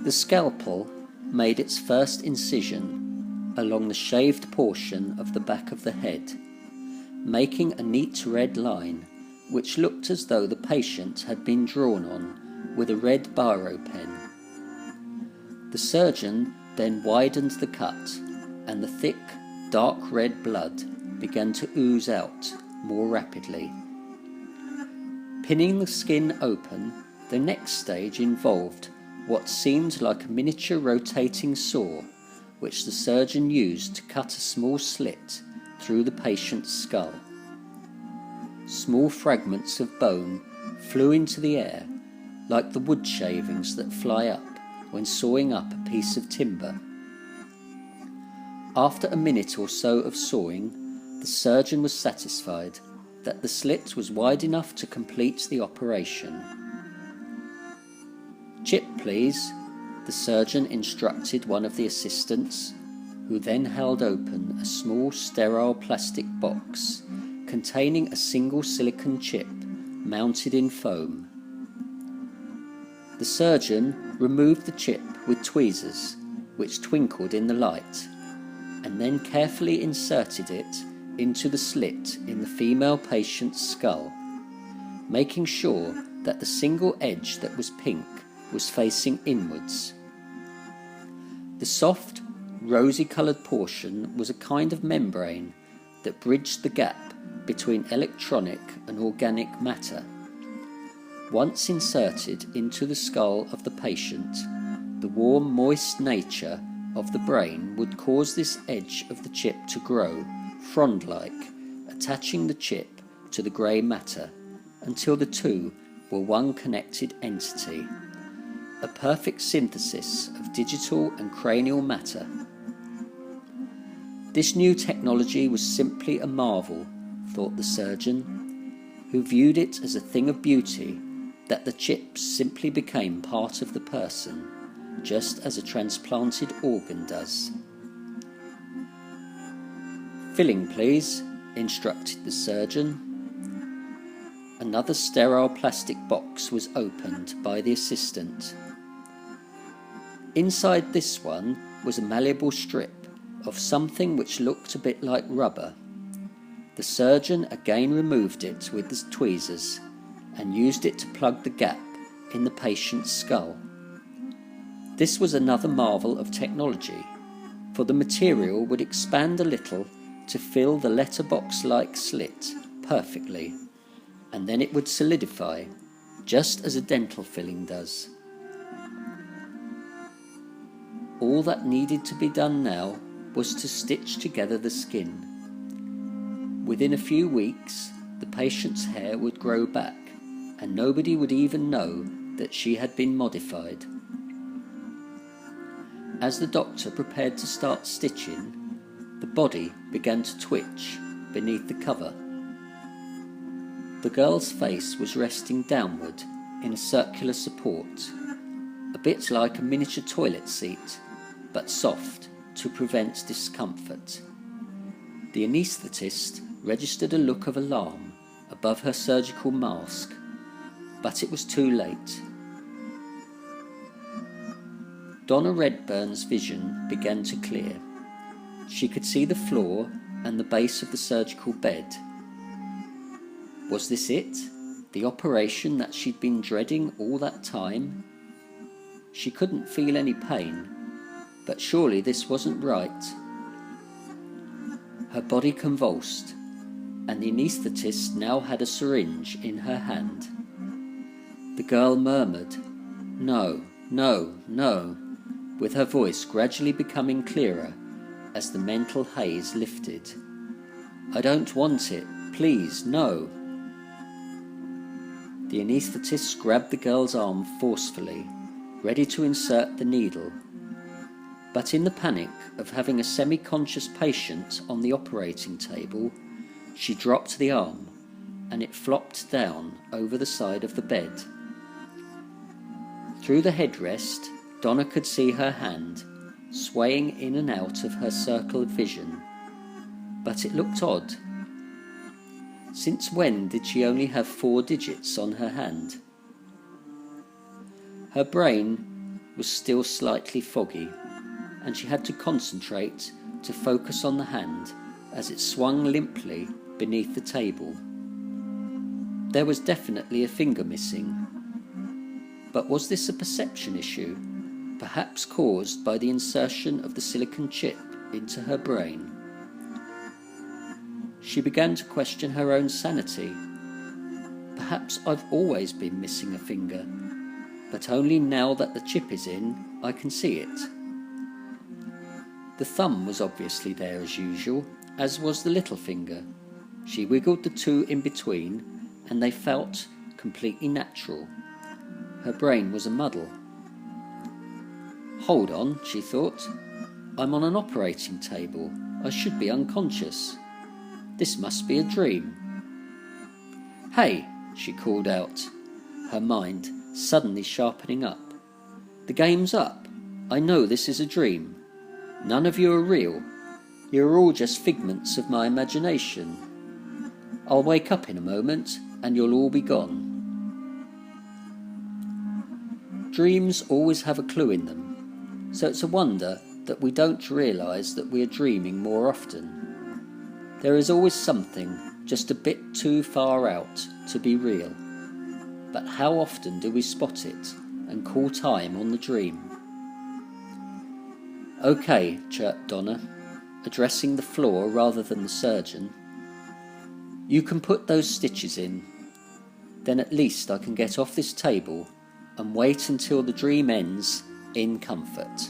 The scalpel made its first incision along the shaved portion of the back of the head, making a neat red line which looked as though the patient had been drawn on with a red biro pen. The surgeon then widened the cut, and the thick, dark red blood began to ooze out more rapidly. Pinning the skin open, the next stage involved what seemed like a miniature rotating saw, which the surgeon used to cut a small slit through the patient's skull. Small fragments of bone flew into the air, like the wood shavings that fly up when sawing up a piece of timber. After a minute or so of sawing, the surgeon was satisfied that the slit was wide enough to complete the operation. "Chip, please," the surgeon instructed one of the assistants, who then held open a small sterile plastic box containing a single silicon chip mounted in foam. The surgeon removed the chip with tweezers, which twinkled in the light, and then carefully inserted it into the slit in the female patient's skull, making sure that the single edge that was pink was facing inwards. The soft, rosy-coloured portion was a kind of membrane that bridged the gap between electronic and organic matter. Once inserted into the skull of the patient, the warm, moist nature of the brain would cause this edge of the chip to grow, frond-like, attaching the chip to the grey matter until the two were one connected entity, a perfect synthesis of digital and cranial matter. This new technology was simply a marvel, thought the surgeon, who viewed it as a thing of beauty, that the chips simply became part of the person, just as a transplanted organ does. "Filling, please," instructed the surgeon. Another sterile plastic box was opened by the assistant. Inside this one was a malleable strip of something which looked a bit like rubber. The surgeon again removed it with the tweezers and used it to plug the gap in the patient's skull. This was another marvel of technology, for the material would expand a little to fill the letterbox-like slit perfectly, and then it would solidify, just as a dental filling does. All that needed to be done now was to stitch together the skin. Within a few weeks, the patient's hair would grow back, and nobody would even know that she had been modified. As the doctor prepared to start stitching, the body began to twitch beneath the cover. The girl's face was resting downward in a circular support, a bit like a miniature toilet seat, but soft to prevent discomfort. The anaesthetist registered a look of alarm above her surgical mask, but it was too late. Donna Redburn's vision began to clear. She could see the floor and the base of the surgical bed. Was this it? The operation that she'd been dreading all that time? She couldn't feel any pain, but surely this wasn't right. Her body convulsed, and the anaesthetist now had a syringe in her hand. The girl murmured, "No, no, no," with her voice gradually becoming clearer as the mental haze lifted. "I don't want it, please, no." The anaesthetist grabbed the girl's arm forcefully, ready to insert the needle. But in the panic of having a semi-conscious patient on the operating table, she dropped the arm, and it flopped down over the side of the bed. Through the headrest, Donna could see her hand, swaying in and out of her circle of vision. But it looked odd. Since when did she only have 4 digits on her hand? Her brain was still slightly foggy, and she had to concentrate to focus on the hand as it swung limply beneath the table. There was definitely a finger missing. But was this a perception issue, perhaps caused by the insertion of the silicon chip into her brain? She began to question her own sanity. Perhaps I've always been missing a finger, but only now that the chip is in, I can see it. The thumb was obviously there as usual, as was the little finger. She wiggled the two in between, and they felt completely natural. Her brain was a muddle. Hold on, she thought. I'm on an operating table. I should be unconscious. This must be a dream. Hey, she called out, her mind suddenly sharpening up. The game's up. I know this is a dream. None of you are real. You're all just figments of my imagination. I'll wake up in a moment and you'll all be gone. Dreams always have a clue in them, so it's a wonder that we don't realise that we are dreaming more often. There is always something just a bit too far out to be real. But how often do we spot it and call time on the dream? "Okay," chirped Donna, addressing the floor rather than the surgeon. "You can put those stitches in. Then at least I can get off this table and wait until the dream ends in comfort."